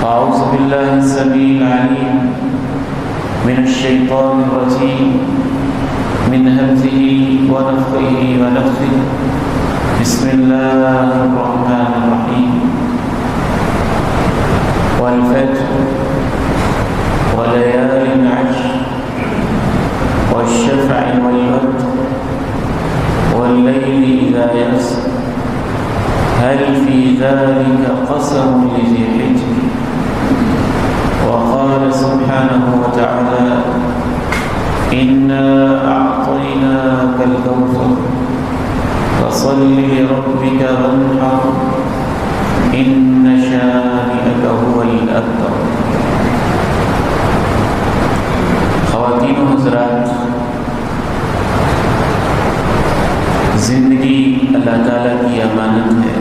أعوذ بالله السميع العليم من الشيطان الرجيم من همزه ونفخه ونفثه بسم الله الرحمن الرحيم والفجر وليال عشر والشفع والوتر والليل إذا يسر هل في ذلك قسم لذي حجر وقال سبحانه وتعالى إنا أعطيناك الكوثر فصل لربك وانحر إن شانئك هو الأبتر. خواتین و حضرات، زندگی اللہ تعالیٰ کی امانت ہے.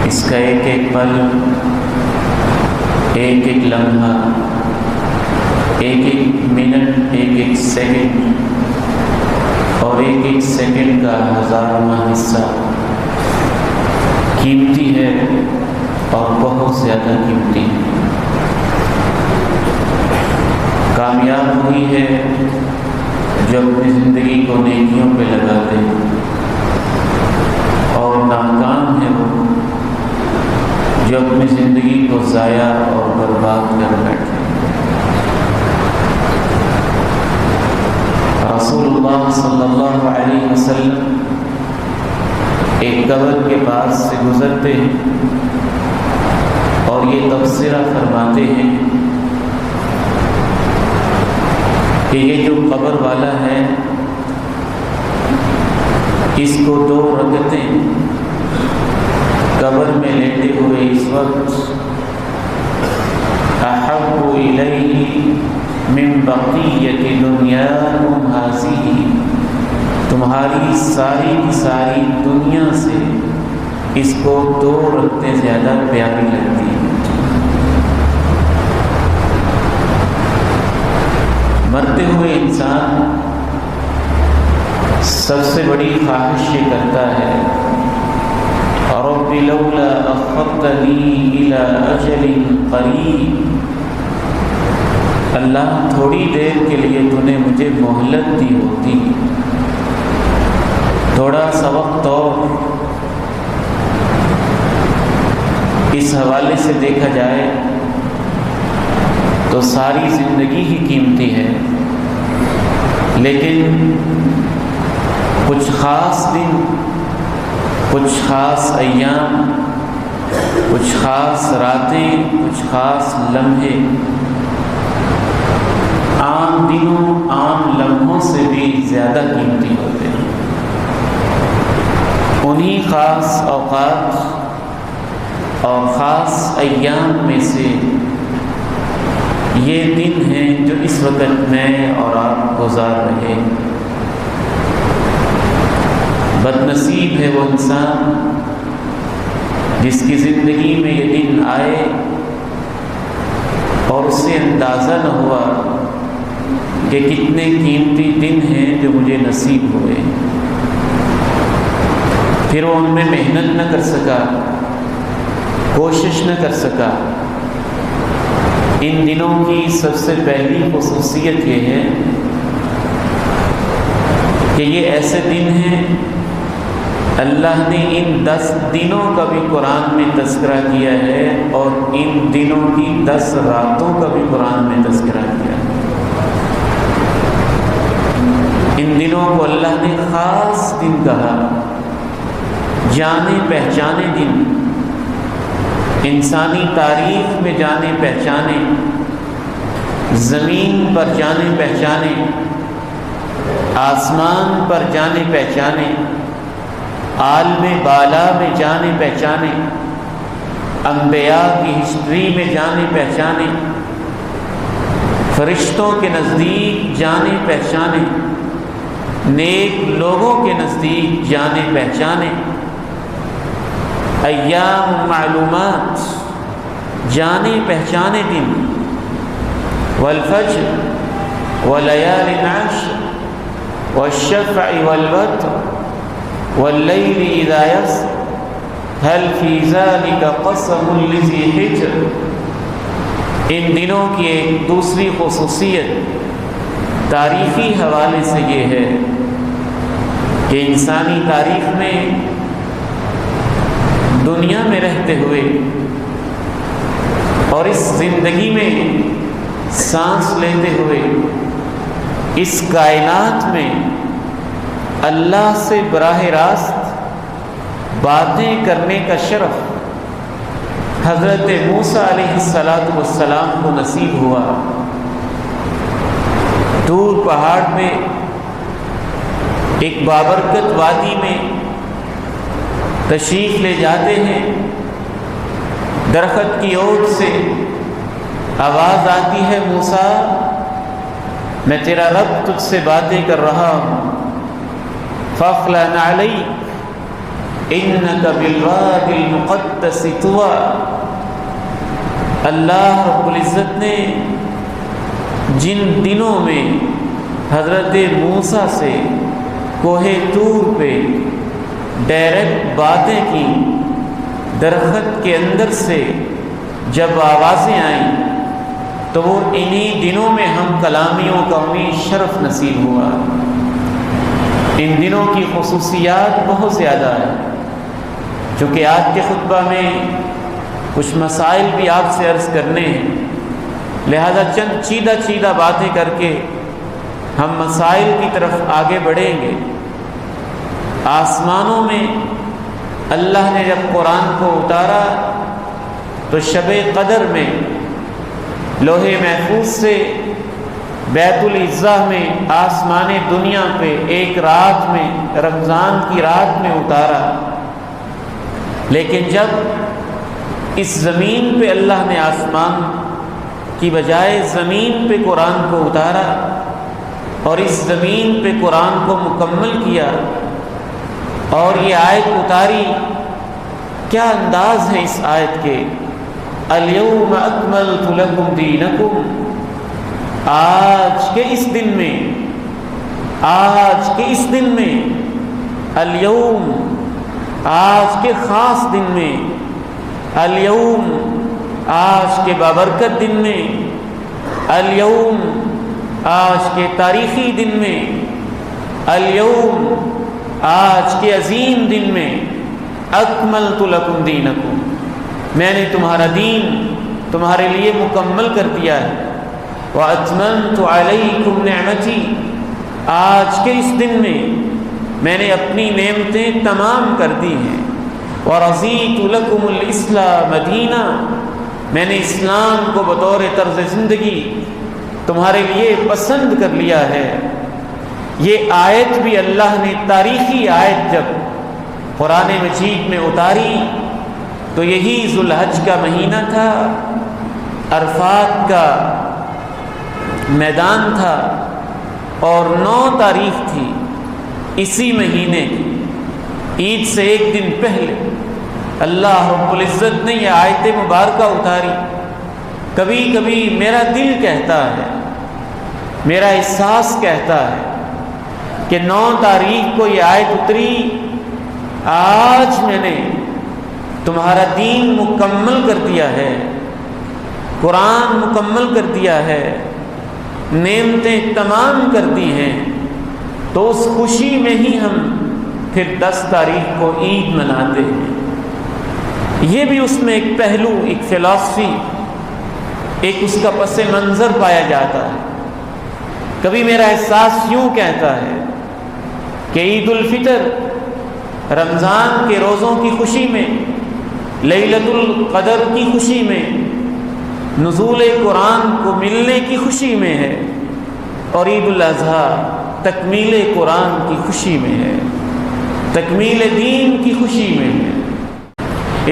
اس کا ایک ایک پل، ایک ایک لمحہ، ایک ایک منٹ، ایک ایک سیکنڈ اور ایک ایک سیکنڈ کا ہزارواں حصہ قیمتی ہے اور بہت زیادہ قیمتی ہے. کامیاب ہوئی ہے جو اپنی زندگی کو نیکیوں پہ لگاتے ہیں، اور ناکام ہے وہ جو اپنی زندگی کو ضائع اور برباد کر بیٹھے. رسول اللہ صلی اللہ علیہ وسلم ایک قبر کے پاس سے گزرتے ہیں اور یہ تبصرہ فرماتے ہیں کہ یہ جو قبر والا ہے اس کو 2 رکعتیں قبر میں لیٹے ہوئے اس وقت احب الیہ من بقیۃ دنیاکم ھذہ، تمہاری ساری کی ساری دنیا سے اس کو 2 رکعتیں زیادہ پیاری لگتی ہیں. مرتے ہوئے انسان سب سے بڑی خواہش یہ کرتا ہے، رب لولا اخرتنی الی اجل قریب، اللہ تھوڑی دیر کے لیے تو نے مجھے مہلت دی ہوتی، تھوڑا سا وقت اور. اس حوالے سے دیکھا جائے تو ساری زندگی ہی قیمتی ہے، لیکن کچھ خاص دن، کچھ خاص ایام، کچھ خاص راتیں، کچھ خاص لمحے عام دنوں، عام لمحوں سے بھی زیادہ قیمتی ہوتے ہیں. انہی خاص اوقات اور خاص ایام میں سے یہ دن ہیں جو اس وقت میں اور آپ گزار رہے ہیں. بدنصیب ہے وہ انسان جس کی زندگی میں یہ دن آئے اور اسے اندازہ نہ ہوا کہ کتنے قیمتی دن ہیں جو مجھے نصیب ہوئے. پھر وہ ان میں محنت نہ کر سکا، کوشش نہ کر سکا. ان دنوں کی سب سے پہلی خصوصیت یہ ہے کہ یہ ایسے دن ہیں، اللہ نے ان 10 دنوں کا بھی قرآن میں تذکرہ کیا ہے اور ان دنوں کی 10 راتوں کا بھی قرآن میں تذکرہ کیا ہے. ان دنوں کو اللہ نے خاص دن کہا، جانے پہچانے دن، انسانی تاریخ میں جانے پہچانے، زمین پر جانے پہچانے، آسمان پر جانے پہچانے، عالم بالا میں جانے پہچانے، انبیاء کی ہسٹری میں جانے پہچانے، فرشتوں کے نزدیک جانے پہچانے، نیک لوگوں کے نزدیک جانے پہچانے، ایام معلومات، جانے پہچانے دن. والفجر وليال عشر والشفع والوتر والليل إذا يسر هل فی ذلک قسم لذی حجر، ان دنوں کی ایک دوسری خصوصیت تاریخی حوالے سے یہ ہے کہ انسانی تاریخ میں دنیا میں رہتے ہوئے اور اس زندگی میں سانس لیتے ہوئے اس کائنات میں اللہ سے براہ راست باتیں کرنے کا شرف حضرت موسیٰ علیہ السلام کو نصیب ہوا۔ دور پہاڑ میں ایک بابرکت وادی میں تشریف لے جاتے ہیں، درخت کی اوٹ سے آواز آتی ہے، موسیٰ میں تیرا رب تجھ سے باتیں کر رہا ہوں، فاخلع نعلیک انک بالوادی المقدس طویٰ۔ اللہ رب العزت نے جن دنوں میں حضرت موسیٰ سے کوہ طور پہ ڈائریکٹ باتیں کی، درخت کے اندر سے جب آوازیں آئیں تو وہ انہی دنوں میں ہم کلامیوں کا انہیں شرف نصیب ہوا۔ ان دنوں کی خصوصیات بہت زیادہ ہیں، چونکہ آج کے خطبہ میں کچھ مسائل بھی آپ سے عرض کرنے ہیں، لہذا چند چیدہ باتیں کر کے ہم مسائل کی طرف آگے بڑھیں گے۔ آسمانوں میں اللہ نے جب قرآن کو اتارا تو شب قدر میں لوح محفوظ سے بیت العزہ میں آسمان دنیا پہ ایک رات میں، رمضان کی رات میں اتارا، لیکن جب اس زمین پہ اللہ نے آسمان کی بجائے زمین پہ قرآن کو اتارا اور اس زمین پہ قرآن کو مکمل کیا اور یہ آیت اتاری، کیا انداز ہے اس آیت کے، الیوم اکملت لکم دینکم، آج کے اس دن میں الیوم، آج کے خاص دن میں، الیوم، آج کے بابرکت دن میں، الیوم، آج کے تاریخی دن میں، الیوم، آج کے عظیم دن میں، اکملت لکم دینکم، میں نے تمہارا دین تمہارے لیے مکمل کر دیا ہے، وَأَتْمَمْتُ عَلَيْكُمْ نِعْمَتِي، آج کے اس دن میں نے اپنی نعمتیں تمام کر دی ہیں، وَرَضِيتُ لَكُمُ الْإِسْلَامَ دِينًا، میں نے اسلام کو بطور طرز زندگی تمہارے لیے پسند کر لیا ہے۔ یہ آیت بھی اللہ نے تاریخی آیت جب قرآن مجید میں اتاری تو یہی ذوالحج کا مہینہ تھا، عرفات کا میدان تھا اور 9 تاریخ تھی اسی مہینے کی، عید سے ایک دن پہلے اللہ رب العزت نے یہ آیت مبارکہ اتاری۔ کبھی کبھی میرا دل کہتا ہے، میرا احساس کہتا ہے کہ 9 تاریخ کو یہ آیت اتری، آج میں نے تمہارا دین مکمل کر دیا ہے، قرآن مکمل کر دیا ہے، نعمتیں تمام کر دی ہیں، تو اس خوشی میں ہی ہم پھر 10 تاریخ کو عید مناتے ہیں۔ یہ بھی اس میں ایک پہلو، ایک فلسفی، ایک اس کا پس منظر پایا جاتا ہے۔ کبھی میرا احساس یوں کہتا ہے کہ عید الفطر رمضان کے روزوں کی خوشی میں، لیلۃ القدر کی خوشی میں، نزول قرآن کو ملنے کی خوشی میں ہے، اور عید الاضحیٰ تکمیل قرآن کی خوشی میں ہے، تکمیل دین کی خوشی میں ہے۔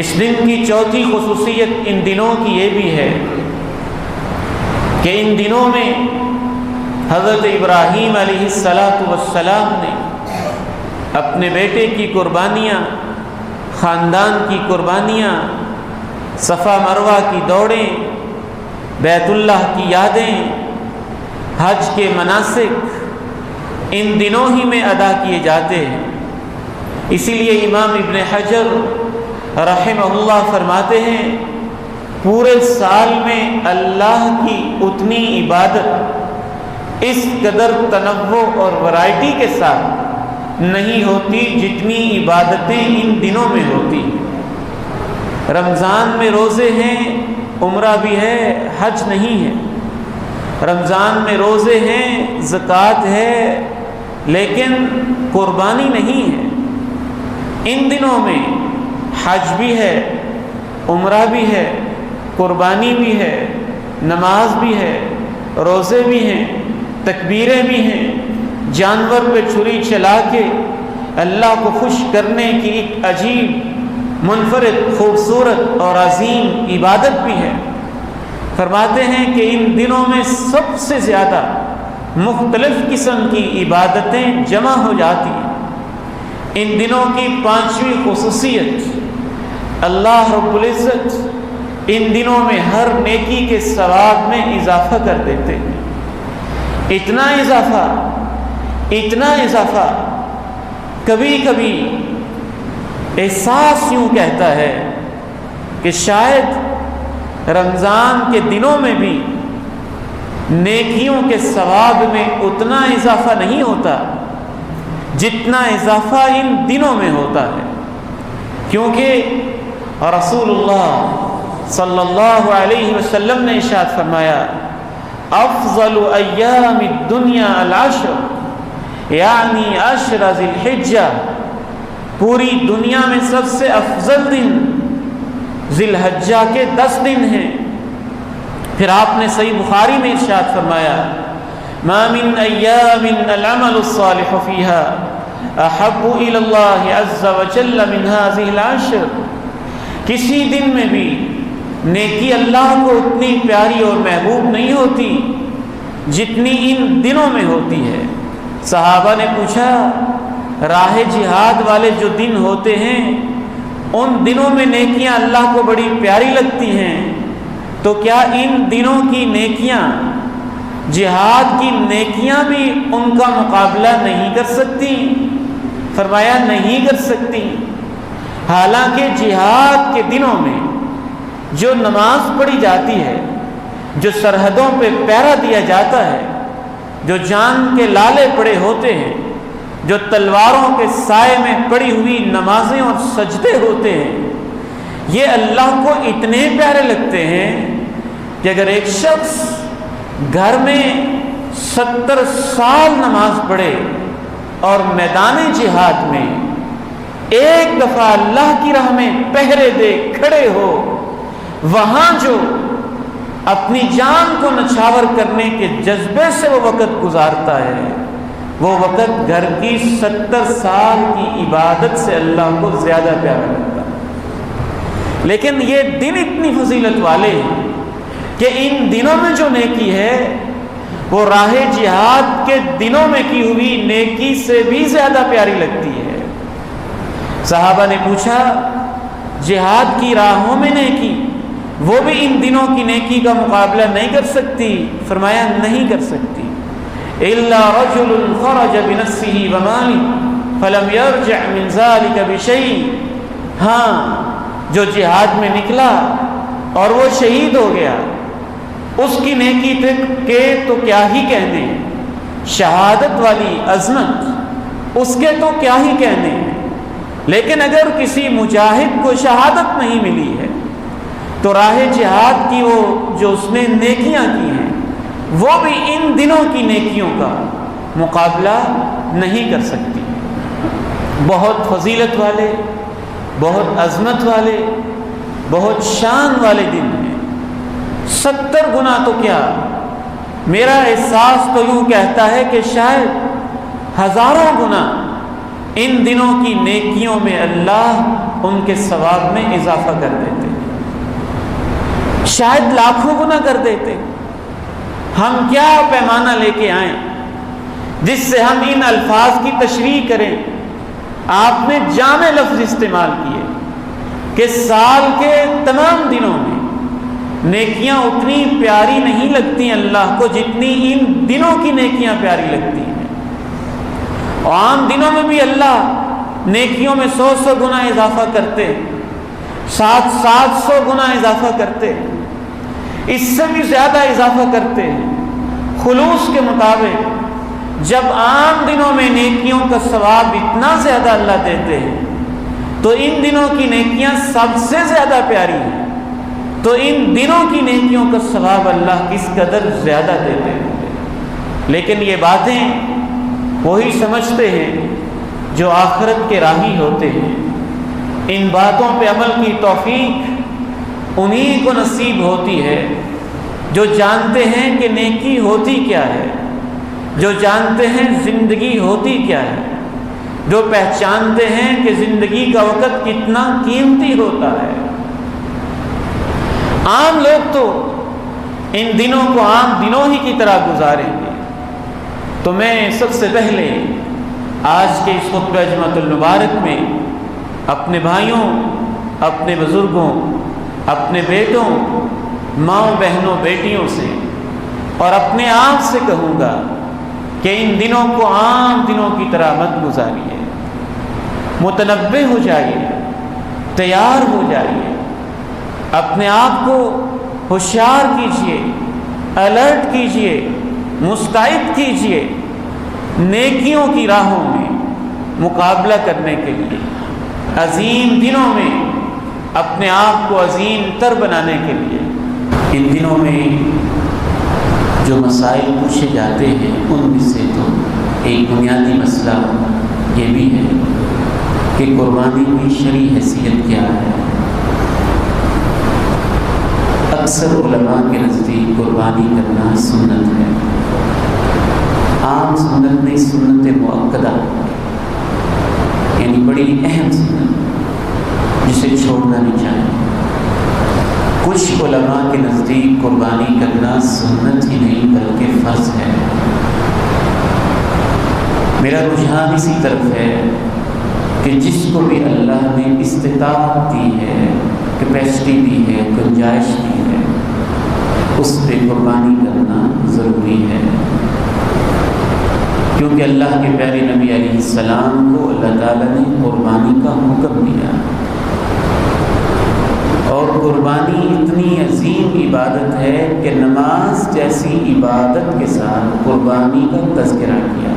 اس دن کی چوتھی خصوصیت ان دنوں کی یہ بھی ہے کہ ان دنوں میں حضرت ابراہیم علیہ السلام نے اپنے بیٹے کی قربانیاں، خاندان کی قربانیاں، صفا مروہ کی دوڑیں، بیت اللہ کی یادیں، حج کے مناسک ان دنوں ہی میں ادا کیے جاتے ہیں۔ اسی لیے امام ابن حجر رحمہ اللہ فرماتے ہیں پورے سال میں اللہ کی اتنی عبادت اس قدر تنوع اور ورائٹی کے ساتھ نہیں ہوتی جتنی عبادتیں ان دنوں میں ہوتی. رمضان میں روزے ہیں، عمرہ بھی ہے، حج نہیں ہے. رمضان میں روزے ہیں، زکوٰۃ ہے، لیکن قربانی نہیں ہے. ان دنوں میں حج بھی ہے، عمرہ بھی ہے، قربانی بھی ہے، نماز بھی ہے، روزے بھی ہیں، تکبیریں بھی ہیں، جانور پہ چھری چلا کے اللہ کو خوش کرنے کی ایک عجیب منفرد خوبصورت اور عظیم عبادت بھی ہے. فرماتے ہیں کہ ان دنوں میں سب سے زیادہ مختلف قسم کی عبادتیں جمع ہو جاتی ہیں. ان دنوں کی 5ویں خصوصیت، اللہ رب العزت ان دنوں میں ہر نیکی کے ثواب میں اضافہ کر دیتے ہیں. اتنا اضافہ کبھی کبھی احساس یوں کہتا ہے کہ شاید رمضان کے دنوں میں بھی نیکیوں کے ثواب میں اتنا اضافہ نہیں ہوتا جتنا اضافہ ان دنوں میں ہوتا ہے. کیونکہ رسول اللہ صلی اللہ علیہ وسلم نے ارشاد فرمایا افضل ایام الدنیا العشر، یعنی عشر ذی الحجہ، پوری دنیا میں سب سے افضل دن ذی الحجہ کے 10 دن ہیں. پھر آپ نے صحیح بخاری میں ارشاد فرمایا ما من ایام العمل الصالح فیها احب الی اللہ عز وجل من هذه العشر، کسی دن میں بھی نیکی اللہ کو اتنی پیاری اور محبوب نہیں ہوتی جتنی ان دنوں میں ہوتی ہے. صحابہ نے پوچھا راہ جہاد والے جو دن ہوتے ہیں ان دنوں میں نیکیاں اللہ کو بڑی پیاری لگتی ہیں، تو کیا ان دنوں کی نیکیاں جہاد کی نیکیاں بھی ان کا مقابلہ نہیں کر سکتی؟ فرمایا نہیں کر سکتی. حالانکہ جہاد کے دنوں میں جو نماز پڑھی جاتی ہے، جو سرحدوں پہ پہرا دیا جاتا ہے، جو جان کے لالے پڑے ہوتے ہیں، جو تلواروں کے سائے میں پڑی ہوئی نمازیں اور سجدے ہوتے ہیں، یہ اللہ کو اتنے پیارے لگتے ہیں کہ اگر ایک شخص گھر میں 70 سال نماز پڑھے اور میدان جہاد میں ایک دفعہ اللہ کی راہ میں پہرے دے کھڑے ہو، وہاں جو اپنی جان کو نچھاور کرنے کے جذبے سے وہ وقت گزارتا ہے، وہ وقت گھر کی 70 سال کی عبادت سے اللہ کو زیادہ پیارا لگتا ہے. لیکن یہ دن اتنی فضیلت والے ہیں کہ ان دنوں میں جو نیکی ہے وہ راہ جہاد کے دنوں میں کی ہوئی نیکی سے بھی زیادہ پیاری لگتی ہے. صحابہ نے پوچھا جہاد کی راہوں میں نیکی وہ بھی ان دنوں کی نیکی کا مقابلہ نہیں کر سکتی؟ فرمایا نہیں کر سکتی. الا رجل خرج بنفسه وماله فلم يرجع من ذلك بشيء، ہاں جو جہاد میں نکلا اور وہ شہید ہو گیا، اس کی نیکی کے تو کیا ہی کہنے، شہادت والی عظمت اس کے تو کیا ہی کہنے. لیکن اگر کسی مجاہد کو شہادت نہیں ملی ہے تو راہ جہاد کی وہ جو اس نے نیکیاں کی ہیں وہ بھی ان دنوں کی نیکیوں کا مقابلہ نہیں کر سکتی. بہت فضیلت والے، بہت عظمت والے، بہت شان والے دن ہیں. 70 گنا تو کیا، میرا احساس تو یوں کہتا ہے کہ شاید ہزاروں گنا ان دنوں کی نیکیوں میں اللہ ان کے ثواب میں اضافہ کر دیتے، شاید لاکھوں گنا کر دیتے. ہم کیا پیمانہ لے کے آئیں جس سے ہم ان الفاظ کی تشریح کریں؟ آپ نے جامع لفظ استعمال کیے کہ سال کے تمام دنوں میں نیکیاں اتنی پیاری نہیں لگتی اللہ کو جتنی ان دنوں کی نیکیاں پیاری لگتی ہیں. عام دنوں میں بھی اللہ نیکیوں میں 100 گنا اضافہ کرتے، 700 گنا اضافہ کرتے ہیں، اس سے بھی زیادہ اضافہ کرتے ہیں خلوص کے مطابق۔ جب عام دنوں میں نیکیوں کا ثواب اتنا زیادہ اللہ دیتے ہیں تو ان دنوں کی نیکیاں سب سے زیادہ پیاری ہیں، تو ان دنوں کی نیکیوں کا ثواب اللہ کس قدر زیادہ دیتے ہیں۔ لیکن یہ باتیں وہی سمجھتے ہیں جو آخرت کے راہی ہوتے ہیں۔ ان باتوں پہ عمل کی توفیق انہی کو نصیب ہوتی ہے جو جانتے ہیں کہ نیکی ہوتی کیا ہے، جو جانتے ہیں زندگی ہوتی کیا ہے، جو پہچانتے ہیں کہ زندگی کا وقت کتنا قیمتی ہوتا ہے۔ عام لوگ تو ان دنوں کو عام دنوں ہی کی طرح گزاریں گے۔ تو میں سب سے پہلے آج کے اس خطبہ جمعۃ المبارک میں اپنے بھائیوں، اپنے بزرگوں، اپنے بیٹوں، ماؤں بہنوں بیٹیوں سے اور اپنے آپ سے کہوں گا کہ ان دنوں کو عام دنوں کی طرح مت گزاریے، متنبہ ہو جائیے، تیار ہو جائیے، اپنے آپ کو ہوشیار کیجیے، الرٹ کیجیے، مستعد کیجیے نیکیوں کی راہوں میں مقابلہ کرنے کے لیے، عظیم دنوں میں اپنے آپ کو عظیم تر بنانے کے لیے۔ ان دنوں میں جو مسائل پوچھے جاتے ہیں ان میں سے تو ایک بنیادی مسئلہ یہ بھی ہے کہ قربانی کی شرعی حیثیت کیا ہے۔ اکثر علماء کے نزدیک قربانی کرنا سنت ہے، عام سنت نہیں، سنت مؤکدہ، یعنی بڑی اہم سنت جسے چھوڑنا نہیں چاہیے۔ کچھ علماء کے نزدیک قربانی کرنا سنت ہی نہیں بلکہ فرض ہے۔ میرا رجحان اسی طرف ہے کہ جس کو بھی اللہ نے استطاعت دی ہے، کیپیسٹی دی ہے، گنجائش دی ہے، اس پہ قربانی کرنا ضروری ہے، کیونکہ اللہ کے پیارے نبی علیہ السلام کو اللہ تعالیٰ نے قربانی کا حکم دیا، اور قربانی اتنی عظیم عبادت ہے کہ نماز جیسی عبادت کے ساتھ قربانی کا تذکرہ کیا۔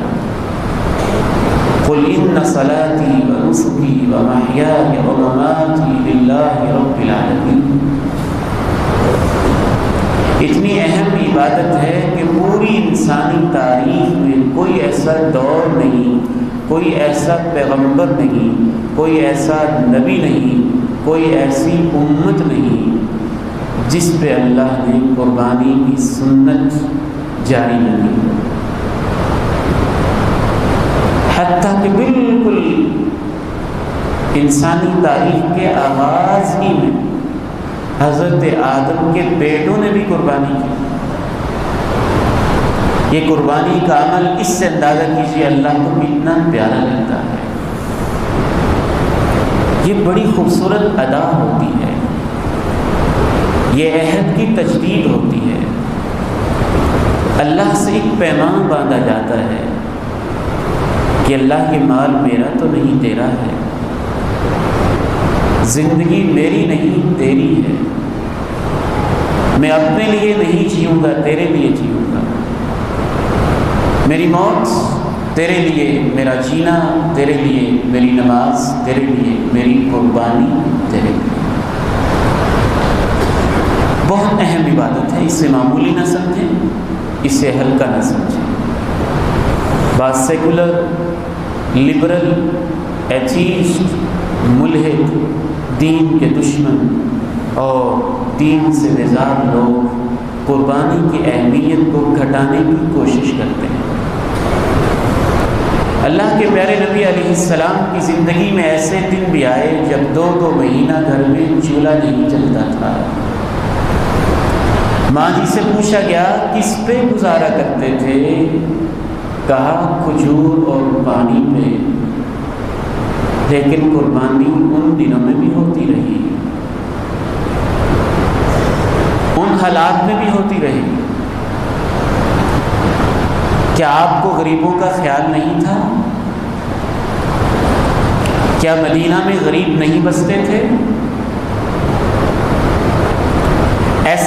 قُلْ إِنَّ صَلَاتِي وَنُسُكِي وَمَحْيَايَ وَمَمَاتِي لِلَّهِ رَبِّ الْعَالَمِينَ۔ اتنی اہم عبادت ہے کہ پوری انسانی تاریخ میں کوئی ایسا دور نہیں، کوئی ایسا پیغمبر نہیں، کوئی ایسا نبی نہیں، کوئی ایسی امت نہیں جس پہ اللہ نے قربانی کی سنت جاری کی، حتیٰ کہ بالکل انسانی تاریخ کے آغاز ہی میں حضرت آدم کے بیٹوں نے بھی قربانی کی۔ یہ قربانی کا عمل اس سے اندازہ کیجیے اللہ کو کتنا پیارا لگتا ہے۔ یہ بڑی خوبصورت ادا ہوتی ہے، یہ عہد کی تجدید ہوتی ہے، اللہ سے ایک پیمان باندھا جاتا ہے کہ اللہ یہ مال میرا تو نہیں تیرا ہے، زندگی میری نہیں تیری ہے، میں اپنے لیے نہیں جیوں گا تیرے لیے جیوں گا، میری موت تیرے لیے، میرا جینا تیرے لیے، میری نماز تیرے لیے، میری قربانی تیرے لیے۔ بہت اہم عبادت ہے، اسے معمولی نہ سمجھیں، اسے ہلکا نہ سمجھیں۔ بعض سیکولر، لبرل، ایتھیسٹ، ملحد، دین کے دشمن اور دین سے بیزار لوگ قربانی کی اہمیت کو گھٹانے کی کوشش کرتے ہیں۔ اللہ کے پیارے نبی علیہ السلام کی زندگی میں ایسے دن بھی آئے جب 2 مہینہ گھر میں چولہا نہیں جلتا تھا۔ ماں جی سے پوچھا گیا کس پہ گزارا کرتے تھے؟ کہا کھجور اور پانی پہ، لیکن قربانی ان دنوں میں بھی ہوتی رہی، ان حالات میں بھی ہوتی رہی۔ کیا آپ کو غریبوں کا خیال نہیں تھا؟ کیا مدینہ میں غریب نہیں بستے تھے؟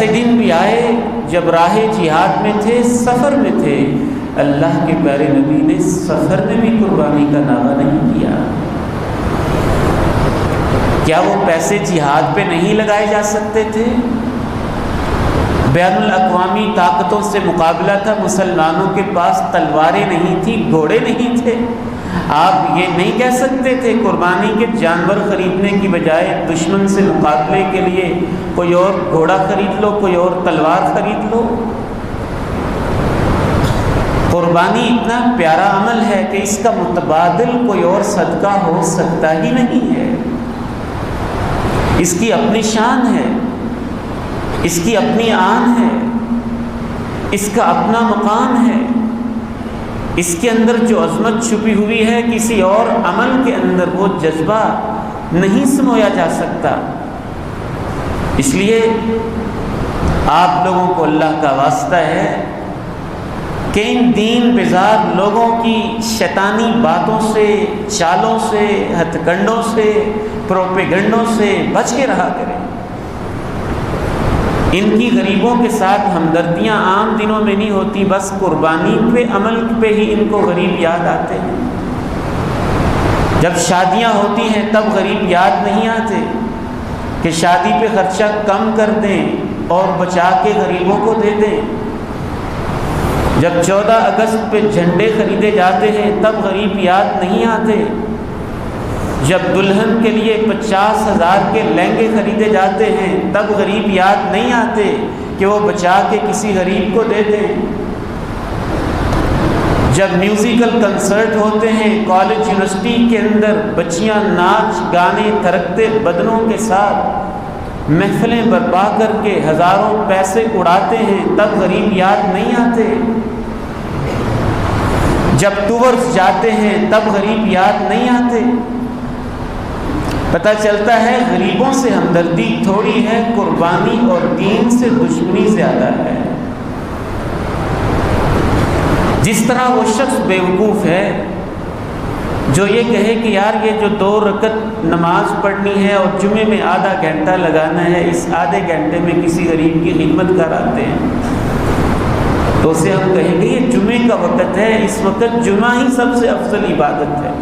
ایسے دن بھی آئے جب راہ جہاد میں تھے، سفر میں تھے، اللہ کے پیارے نبی نے سفر میں بھی قربانی کا دعویٰ نہیں کیا۔ کیا وہ پیسے جہاد پہ نہیں لگائے جا سکتے تھے؟ بین الاقوامی طاقتوں سے مقابلہ تھا، مسلمانوں کے پاس تلواریں نہیں تھیں، گھوڑے نہیں تھے۔ آپ یہ نہیں کہہ سکتے تھے قربانی کے جانور خریدنے کی بجائے دشمن سے مقابلے کے لیے کوئی اور گھوڑا خرید لو، کوئی اور تلوار خرید لو۔ قربانی اتنا پیارا عمل ہے کہ اس کا متبادل کوئی اور صدقہ ہو سکتا ہی نہیں ہے۔ اس کی اپنی شان ہے، اس کی اپنی آن ہے، اس کا اپنا مقام ہے، اس کے اندر جو عظمت چھپی ہوئی ہے کسی اور عمل کے اندر وہ جذبہ نہیں سمویا جا سکتا۔ اس لیے آپ لوگوں کو اللہ کا واسطہ ہے کہ ان دین بیزار لوگوں کی شیطانی باتوں سے، چالوں سے، ہتھ کنڈوں سے، پروپیگنڈوں سے بچ کے رہا کریں۔ ان کی غریبوں کے ساتھ ہمدردیاں عام دنوں میں نہیں ہوتی، بس قربانی پہ عمل پہ ہی ان کو غریب یاد آتے ہیں۔ جب شادیاں ہوتی ہیں تب غریب یاد نہیں آتے کہ شادی پہ خرچہ کم کر دیں اور بچا کے غریبوں کو دے دیں۔ جب 14 اگست پہ جھنڈے خریدے جاتے ہیں تب غریب یاد نہیں آتے۔ جب دلہن کے لیے 50,000 کے لہنگے خریدے جاتے ہیں تب غریب یاد نہیں آتے کہ وہ بچا کے کسی غریب کو دے دیں۔ جب میوزیکل کنسرٹ ہوتے ہیں کالج یونیورسٹی کے اندر، بچیاں ناچ گانے تھرکتے بدنوں کے ساتھ محفلیں برپا کر کے ہزاروں پیسے اڑاتے ہیں تب غریب یاد نہیں آتے۔ جب ٹورز جاتے ہیں تب غریب یاد نہیں آتے۔ پتہ چلتا ہے غریبوں سے ہمدردی تھوڑی ہے، قربانی اور دین سے دشمنی زیادہ ہے۔ جس طرح وہ شخص بیوقوف ہے جو یہ کہے کہ یار یہ جو 2 رکعت نماز پڑھنی ہے اور جمعے میں آدھا گھنٹہ لگانا ہے، اس آدھے گھنٹے میں کسی غریب کی خدمت کراتے ہیں، تو اسے ہم کہیں گے یہ جمعے کا وقت ہے، اس وقت جمعہ ہی سب سے افضل عبادت ہے۔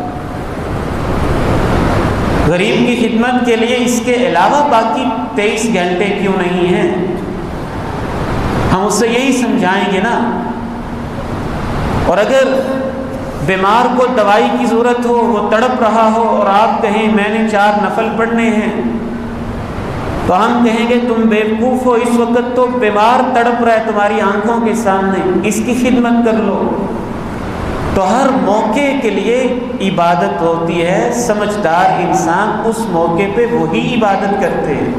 غریب کی خدمت کے لیے اس کے علاوہ باقی 23 گھنٹے کیوں نہیں ہیں؟ ہم اس سے یہی سمجھائیں گے نا۔ اور اگر بیمار کو دوائی کی ضرورت ہو، وہ تڑپ رہا ہو اور آپ کہیں میں نے 4 نفل پڑھنے ہیں، تو ہم کہیں گے تم بیوقوف ہو، اس وقت تو بیمار تڑپ رہا ہے تمہاری آنکھوں کے سامنے، اس کی خدمت کر لو۔ تو ہر موقع کے لیے عبادت ہوتی ہے، سمجھدار انسان اس موقع پہ وہی عبادت کرتے ہیں۔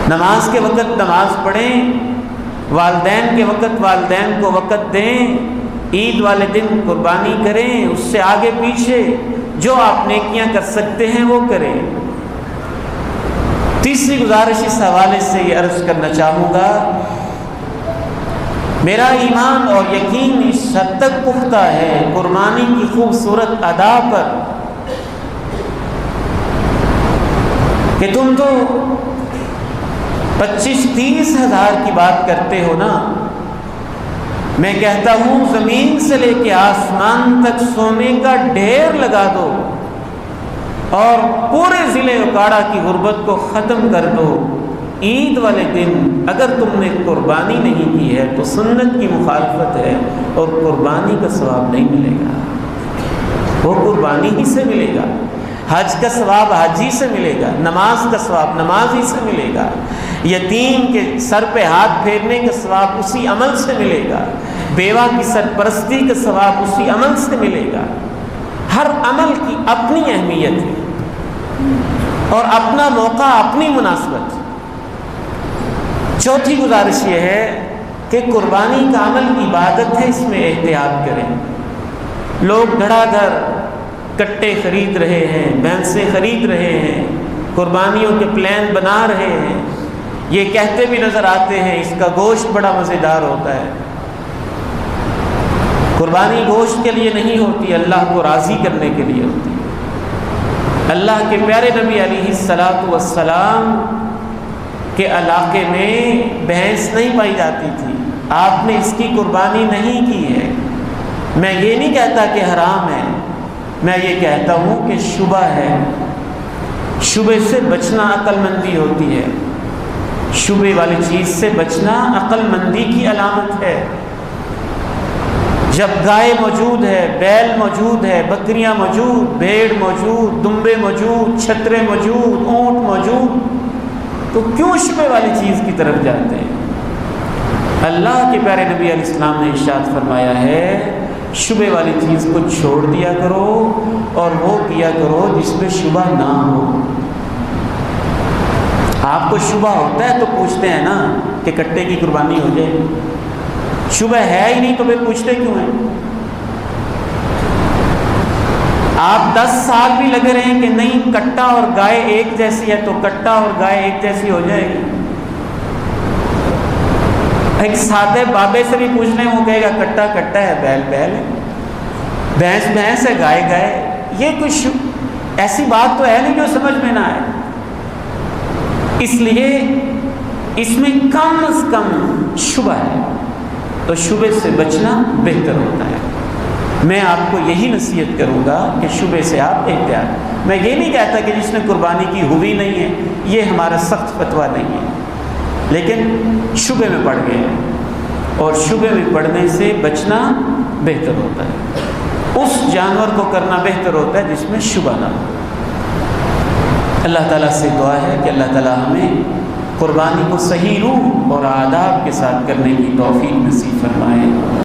نماز کے وقت نماز پڑھیں، والدین کے وقت والدین کو وقت دیں، عید والے دن قربانی کریں، اس سے آگے پیچھے جو آپ نیکیاں کر سکتے ہیں وہ کریں۔ تیسری گزارش اس حوالے سے یہ عرض کرنا چاہوں گا، میرا ایمان اور یقین اس حد تک پختہ ہے قربانی کی خوبصورت ادا پر کہ تم تو 25-30 ہزار کی بات کرتے ہو نا، میں کہتا ہوں زمین سے لے کے آسمان تک سونے کا ڈھیر لگا دو اور پورے ضلع اکاڑا کی غربت کو ختم کر دو۔ عید والے دن اگر تم نے قربانی نہیں کی ہے تو سنت کی مخالفت ہے اور قربانی کا ثواب نہیں ملے گا، وہ قربانی ہی سے ملے گا۔ حج کا ثواب حج ہی سے ملے گا، نماز کا ثواب نماز ہی سے ملے گا، یتیم کے سر پہ ہاتھ پھیرنے کا ثواب اسی عمل سے ملے گا، بیوہ کی سرپرستی کا ثواب اسی عمل سے ملے گا۔ ہر عمل کی اپنی اہمیت ہے اور اپنا موقع، اپنی مناسبت۔ چوتھی گزارش یہ ہے کہ قربانی کا عمل عبادت ہے، اس میں احتیاط کریں۔ لوگ دھڑا دھڑ کٹے خرید رہے ہیں، بھینسیں خرید رہے ہیں، قربانیوں کے پلان بنا رہے ہیں، یہ کہتے بھی نظر آتے ہیں اس کا گوشت بڑا مزیدار ہوتا ہے۔ قربانی گوشت کے لیے نہیں ہوتی، اللہ کو راضی کرنے کے لیے ہوتی ہے۔ اللہ کے پیارے نبی علیہ الصلاۃ والسلام کہ علاقے میں بھینس نہیں پائی جاتی تھی، آپ نے اس کی قربانی نہیں کی ہے۔ میں یہ نہیں کہتا کہ حرام ہے، میں یہ کہتا ہوں کہ شبہ ہے۔ شبے سے بچنا عقل مندی ہوتی ہے، شبے والی چیز سے بچنا عقل مندی کی علامت ہے۔ جب گائے موجود ہے، بیل موجود ہے، بکریاں موجود، بھیڑ موجود، دمبے موجود، چھترے موجود، اونٹ موجود، تو کیوں شبے والی چیز کی طرف جاتے ہیں؟ اللہ کے پیارے نبی علیہ السلام نے ارشاد فرمایا ہے شبے والی چیز کو چھوڑ دیا کرو اور وہ کیا کرو جس میں شبہ نہ ہو۔ آپ کو شبہ ہوتا ہے تو پوچھتے ہیں نا کہ کٹے کی قربانی ہو جائے، شبہ ہے ہی نہیں تو پھر پوچھتے کیوں ہیں؟ آپ 10 سال بھی لگے رہے ہیں کہ نہیں کٹا اور گائے ایک جیسی ہے تو کٹا اور گائے ایک جیسی ہو جائے گی۔ ایک سادے بابے سے بھی پوچھ لیں وہ کہے گا کٹا کٹا ہے، بیل بیل ہے، بھینس بھینس ہے، گائے گائے۔ یہ کچھ ایسی بات تو ہے نہیں جو سمجھ میں نہ آئے۔ اس لیے اس میں کم از کم شبہ ہے، تو شبے سے بچنا بہتر ہوتا ہے۔ میں آپ کو یہی نصیحت کروں گا کہ شبے سے آپ احتیاط۔ میں یہ نہیں کہتا کہ جس نے قربانی کی ہوئی نہیں ہے، یہ ہمارا سخت فتویٰ نہیں ہے، لیکن شبے میں پڑ گئے اور شبے میں پڑنے سے بچنا بہتر ہوتا ہے۔ اس جانور کو کرنا بہتر ہوتا ہے جس میں شبہ نہ ہو۔ اللہ تعالیٰ سے دعا ہے کہ اللہ تعالیٰ ہمیں قربانی کو صحیح روح اور آداب کے ساتھ کرنے کی توفیق نصیب فرمائے۔